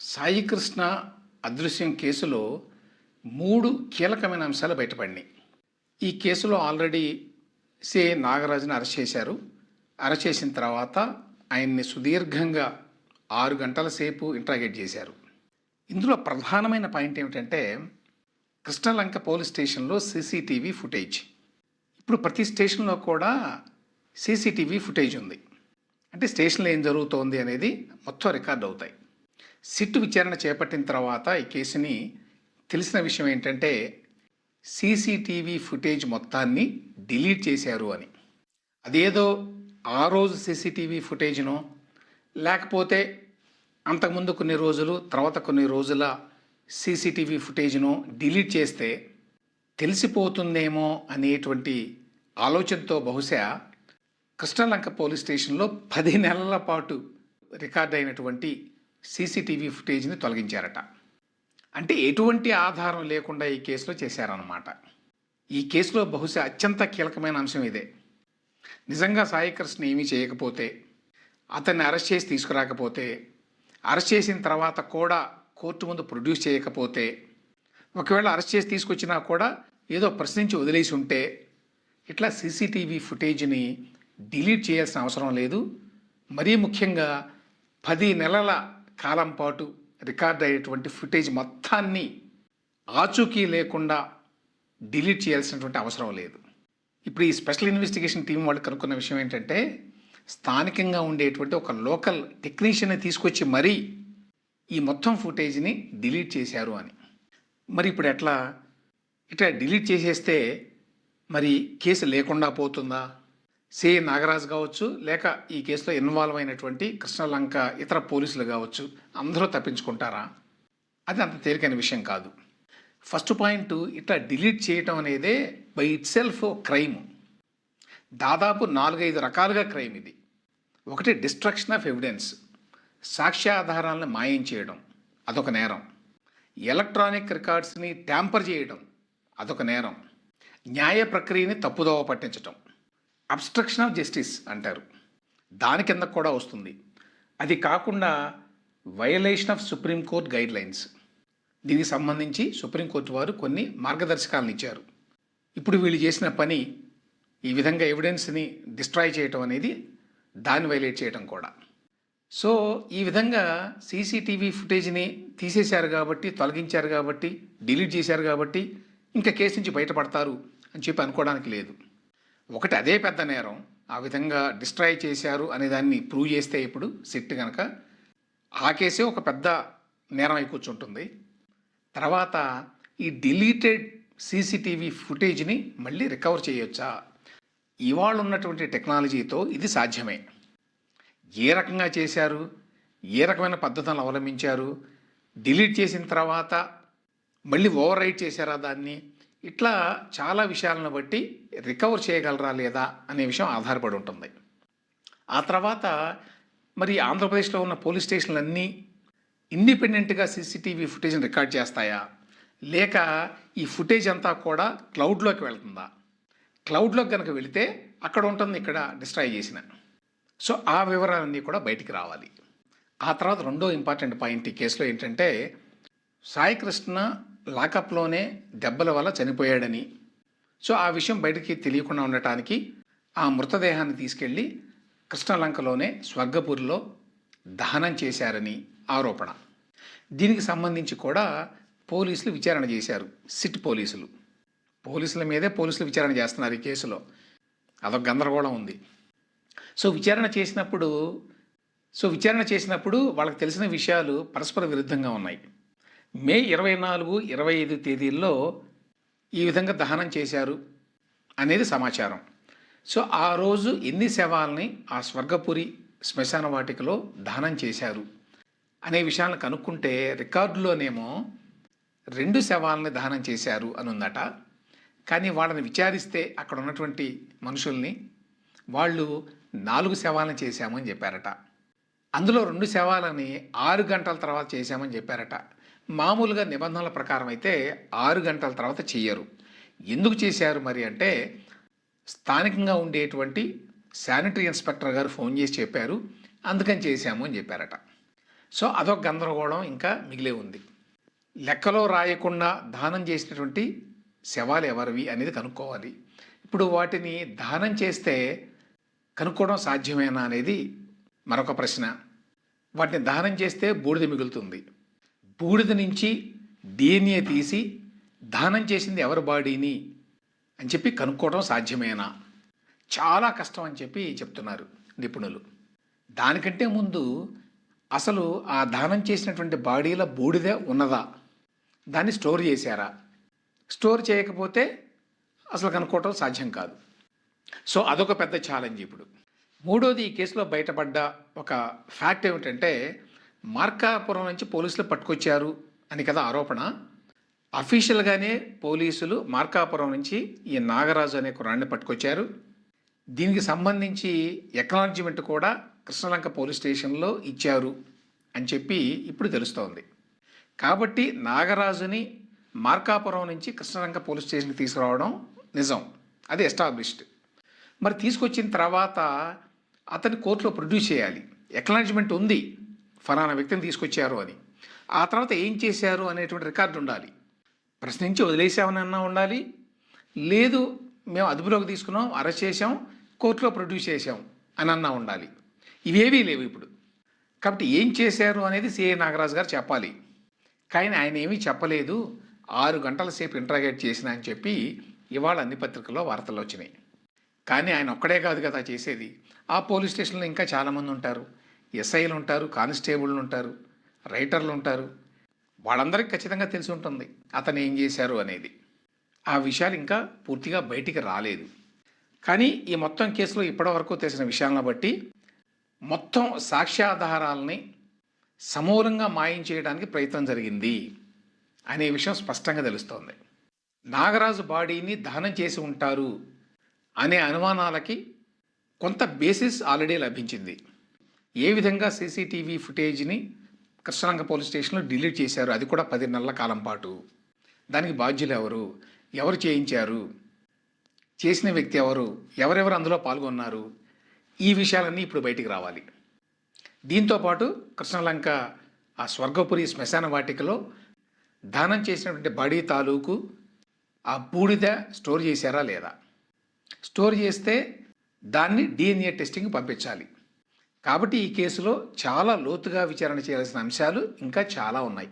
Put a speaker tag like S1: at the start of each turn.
S1: సాయి కృష్ణ అదృశ్యం కేసులో 3 కీలకమైన అంశాలు బయటపడినాయి. ఈ కేసులో ఆల్రెడీ నాగరాజుని అరెస్ట్ చేశారు. అరెస్ట్ చేసిన తర్వాత ఆయన్ని సుదీర్ఘంగా 6 గంటల సేపు ఇంట్రాగేట్ చేశారు. ఇందులో ప్రధానమైన పాయింట్ ఏమిటంటే కృష్ణలంక పోలీస్ స్టేషన్లో సీసీటీవీ ఫుటేజ్. ఇప్పుడు ప్రతి స్టేషన్లో కూడా సీసీటీవీ ఫుటేజ్ ఉంది. అంటే స్టేషన్లో ఏం జరుగుతోంది అనేది మొత్తం రికార్డ్ అవుతాయి. సిట్ విచారణ చేపట్టిన తర్వాత ఈ కేసుని తెలిసిన విషయం ఏంటంటే సీసీటీవీ ఫుటేజ్ మొత్తాన్ని డిలీట్ చేశారు అని. అదేదో ఆ రోజు సీసీటీవీ ఫుటేజ్నో లేకపోతే అంతకుముందు కొన్ని రోజులు తర్వాత కొన్ని రోజుల సీసీటీవీ ఫుటేజ్ను డిలీట్ చేస్తే తెలిసిపోతుందేమో అనేటువంటి ఆలోచనతో బహుశా కృష్ణలంక పోలీస్ స్టేషన్లో 10 నెలల పాటు రికార్డ్ అయినటువంటి సీసీటీవీ ఫుటేజ్ని తొలగించారట. అంటే ఎటువంటి ఆధారం లేకుండా ఈ కేసులో చేశారన్నమాట. ఈ కేసులో బహుశా అత్యంత కీలకమైన అంశం ఇదే. నిజంగా సాయి కృష్ణ ఏమీ చేయకపోతే, అతన్ని అరెస్ట్ చేసి తీసుకురాకపోతే, అరెస్ట్ చేసిన తర్వాత కూడా కోర్టు ముందు ప్రొడ్యూస్ చేయకపోతే, ఒకవేళ అరెస్ట్ చేసి తీసుకొచ్చినా కూడా ఏదో ప్రశ్నించి వదిలేసి ఉంటే, ఇట్లా సీసీటీవీ ఫుటేజ్ని డిలీట్ చేయాల్సిన అవసరం లేదు. మరీ ముఖ్యంగా 10 నెలల కాలం పాటు రికార్డ్ అయ్యేటువంటి ఫుటేజ్ మొత్తాన్ని ఆచూకీ లేకుండా డిలీట్ చేయాల్సినటువంటి అవసరం లేదు. ఇప్పుడు ఈ స్పెషల్ ఇన్వెస్టిగేషన్ టీం వాళ్ళు కనుక్కున్న విషయం ఏంటంటే స్థానికంగా ఉండేటువంటి ఒక లోకల్ టెక్నీషియన్ని తీసుకొచ్చి మరీ ఈ మొత్తం ఫుటేజ్ని డిలీట్ చేశారు అని. మరి ఇప్పుడు ఎట్లా ఇట్లా డిలీట్ చేసేస్తే మరి కేసు లేకుండా పోతుందా? నాగరాజు కావచ్చు, లేక ఈ కేసులో ఇన్వాల్వ్ అయినటువంటి కృష్ణలంక ఇతర పోలీసులు కావచ్చు, అందరూ తప్పించుకుంటారా? అది అంత తేలికైన విషయం కాదు. ఫస్ట్ పాయింట్, ఇట్లా డిలీట్ చేయటం అనేదే బై ఇట్ సెల్ఫ్ క్రైమ్. దాదాపు 4-5 రకాలుగా క్రైమ్ ఇది. ఒకటి డిస్ట్రక్షన్ ఆఫ్ ఎవిడెన్స్, సాక్ష్యాధారాలను మాయం చేయడం, అదొక నేరం. ఎలక్ట్రానిక్ రికార్డ్స్ని ట్యాంపర్ చేయడం, అదొక నేరం. న్యాయ ప్రక్రియని తప్పుదోవ పట్టించటం, అబ్స్ట్రక్షన్ ఆఫ్ జస్టిస్ అంటారు, దాని కింద కూడా వస్తుంది. అది కాకుండా violation of supreme court guide lines, దీనికి సంబంధించి సుప్రీంకోర్టు వారు కొన్ని మార్గదర్శకాలను ఇచ్చారు. ఇప్పుడు వీళ్ళు చేసిన పని ఈ విధంగా ఎవిడెన్స్ని డిస్ట్రాయ్ చేయటం అనేది దాన్ని వైలేట్ చేయడం కూడా. సో ఈ విధంగా సీసీటీవీ ఫుటేజ్ని తీసేశారు కాబట్టి, తొలగించారు కాబట్టి, డిలీట్ చేశారు కాబట్టి ఇంకా కేసు నుంచి బయటపడతారు అని చెప్పి అనుకోవడానికి లేదు. ఒకటి అదే పెద్ద నేరం, ఆ విధంగా డిస్ట్రాయ్ చేశారు అనే దాన్ని ప్రూవ్ చేస్తే ఇప్పుడు సిట్ కనుక ఆ కేసే ఒక పెద్ద నేరం అయి కూర్చుంటుంది. తర్వాత ఈ డిలీటెడ్ సీసీటీవీ ఫుటేజ్ని మళ్ళీ రికవర్ చేయొచ్చా? ఇవాళ ఉన్నటువంటి టెక్నాలజీతో ఇది సాధ్యమే. ఏ రకంగా చేశారు, ఏ రకమైన పద్ధతులను అవలంబించారు, డిలీట్ చేసిన తర్వాత మళ్ళీ ఓవర్ రైట్ చేశారా దాన్ని, ఇట్లా చాలా విషయాలను బట్టి రికవర్ చేయగలరా లేదా అనే విషయం ఆధారపడి ఉంటుంది. ఆ తర్వాత మరి ఆంధ్రప్రదేశ్లో ఉన్న పోలీస్ స్టేషన్లన్నీ ఇండిపెండెంట్గా సీసీటీవీ ఫుటేజ్ని రికార్డ్ చేస్తాయా, లేక ఈ ఫుటేజ్ అంతా కూడా క్లౌడ్లోకి వెళ్తుందా? క్లౌడ్లోకి కనుక వెళితే అక్కడ ఉంటుంది, ఇక్కడ డిస్ట్రాయ్ చేసిన. సో ఆ వివరాలన్నీ కూడా బయటికి రావాలి. ఆ తర్వాత రెండో ఇంపార్టెంట్ పాయింట్ ఈ కేసులో ఏంటంటే సాయి కృష్ణ లాకప్లోనే దెబ్బల వల్ల చనిపోయాడని, సో ఆ విషయం బయటికి తెలియకుండా ఉండటానికి ఆ మృతదేహాన్ని తీసుకెళ్ళి కృష్ణలంకలోనే స్వర్గపూర్లో దహనం చేశారని ఆరోపణ. దీనికి సంబంధించి కూడా పోలీసులు విచారణ చేశారు. సిట్ పోలీసుల మీదే పోలీసులు విచారణ చేస్తున్నారు ఈ కేసులో. అదొక గందరగోళం ఉంది. సో విచారణ చేసినప్పుడు వాళ్ళకి తెలిసిన విషయాలు పరస్పర విరుద్ధంగా ఉన్నాయి. మే 24, 25 తేదీల్లో ఈ విధంగా దహనం చేశారు అనేది సమాచారం. సో ఆ రోజు ఎన్ని శవాల్ని ఆ స్వర్గపురి శ్మశాన వాటికలో దహనం చేశారు అనే విషయాలను కనుక్కుంటే రికార్డులోనేమో 2 శవాలని దహనం చేశారు అని ఉందట. కానీ వాళ్ళని విచారిస్తే అక్కడ ఉన్నటువంటి మనుషుల్ని వాళ్ళు 4 శవాలను చేశామని చెప్పారట. అందులో 2 శవాలని 6 గంటల తర్వాత చేశామని చెప్పారట. మామూలుగా నిబంధనల ప్రకారం అయితే 6 గంటల తర్వాత చెయ్యరు. ఎందుకు చేశారు మరి అంటే స్థానికంగా ఉండేటువంటి శానిటరీ ఇన్స్పెక్టర్ గారు ఫోన్ చేసి చెప్పారు, అందుకని చేశాము అని చెప్పారట. సో అదొక గందరగోళం ఇంకా మిగిలే ఉంది. లెక్కలో రాయకుండా దానం చేసినటువంటి శవాలు ఎవరివి అనేది కనుక్కోవాలి. ఇప్పుడు వాటిని దానం చేస్తే కనుక్కోవడం సాధ్యమేనా అనేది మరొక ప్రశ్న. వాటిని దానం చేస్తే బూడిద మిగులుతుంది. బూడిద నుంచి DNA తీసి దానం చేసింది ఎవరి బాడీని అని చెప్పి కనుక్కోవడం సాధ్యమేనా? చాలా కష్టం అని చెప్పి చెప్తున్నారు నిపుణులు. దానికంటే ముందు అసలు ఆ దానం చేసినటువంటి బాడీల బూడిద ఉన్నదా? దాన్ని స్టోర్ చేశారా? స్టోర్ చేయకపోతే అసలు కనుక్కోవటం సాధ్యం కాదు. సో అదొక పెద్ద ఛాలెంజ్ ఇప్పుడు. మూడోది, ఈ కేసులో బయటపడ్డ ఒక ఫ్యాక్ట్ ఏమిటంటే, మార్కాపురం నుంచి పోలీసులు పట్టుకొచ్చారు అని కదా ఆరోపణ. అఫీషియల్గానే పోలీసులు మార్కాపురం నుంచి ఈ నాగరాజు అనే కుర్రాడిని పట్టుకొచ్చారు. దీనికి సంబంధించి ఎక్నాలజ్మెంట్ కూడా కృష్ణలంక పోలీస్ స్టేషన్లో ఇచ్చారు అని చెప్పి ఇప్పుడు తెలుస్తోంది. కాబట్టి నాగరాజుని మార్కాపురం నుంచి కృష్ణలంక పోలీస్ స్టేషన్కి తీసుకురావడం నిజం, అది ఎస్టాబ్లిష్డ్. మరి తీసుకొచ్చిన తర్వాత అతన్ని కోర్టులో ప్రొడ్యూస్ చేయాలి. ఎక్నాలజ్మెంట్ ఉంది ఫలానా వ్యక్తిని తీసుకొచ్చారు అని. ఆ తర్వాత ఏం చేశారు అనేటువంటి రికార్డు ఉండాలి. ప్రశ్నించి వదిలేసామనన్నా ఉండాలి, లేదు మేము అదుపులోకి తీసుకున్నాం, అరెస్ట్ చేసాం, కోర్టులో ప్రొడ్యూస్ చేసాం అని అన్నా ఉండాలి. ఇవేవీ లేవు ఇప్పుడు. కాబట్టి ఏం చేశారు అనేది సిఐ నాగరాజు గారు చెప్పాలి. కానీ ఆయన ఏమీ చెప్పలేదు. 6 గంటల సేపు ఇంట్రాగేట్ చేసిన అని చెప్పి ఇవాళ అన్ని పత్రికల్లో వార్తలు వచ్చినాయి. కానీ ఆయన ఒక్కడే కాదు కదా చేసేది. ఆ పోలీస్ స్టేషన్లో ఇంకా చాలామంది ఉంటారు. ఎస్ఐలు ఉంటారు, కానిస్టేబుల్లు ఉంటారు, రైటర్లు ఉంటారు. వాళ్ళందరికీ ఖచ్చితంగా తెలిసి ఉంటుంది అతను ఏం చేశారు అనేది. ఆ విషయాలు ఇంకా పూర్తిగా బయటికి రాలేదు. కానీ ఈ మొత్తం కేసులో ఇప్పటివరకు తెలిసిన విషయాలను బట్టి మొత్తం సాక్ష్యాధారాలని సమూలంగా మాయం చేయడానికి ప్రయత్నం జరిగింది అనే విషయం స్పష్టంగా తెలుస్తోంది. నాగరాజు బాడీని దహనం చేసి ఉంటారు అనే అనుమానాలకి కొంత బేసిస్ ఆల్రెడీ లభించింది. ఏ విధంగా సీసీటీవీ ఫుటేజ్ని కృష్ణలంక పోలీస్ స్టేషన్లో డిలీట్ చేశారు, అది కూడా 10 నెలల కాలం పాటు. దానికి బాధ్యులు ఎవరు, ఎవరు చేయించారు, చేసిన వ్యక్తి ఎవరు, ఎవరెవరు అందులో పాల్గొన్నారు, ఈ విషయాలన్నీ ఇప్పుడు బయటికి రావాలి. దీంతోపాటు కృష్ణలంక ఆ స్వర్గపురి శ్మశాన వాటికలో దానం చేసినటువంటి బాడీ తాలూకు ఆ బూడిద స్టోర్ చేశారా లేదా? స్టోర్ చేస్తే దాన్ని DNA టెస్టింగ్ పంపించాలి. కాబట్టి ఈ కేసులో చాలా లోతుగా విచారణ చేయాల్సిన అంశాలు ఇంకా చాలా ఉన్నాయి.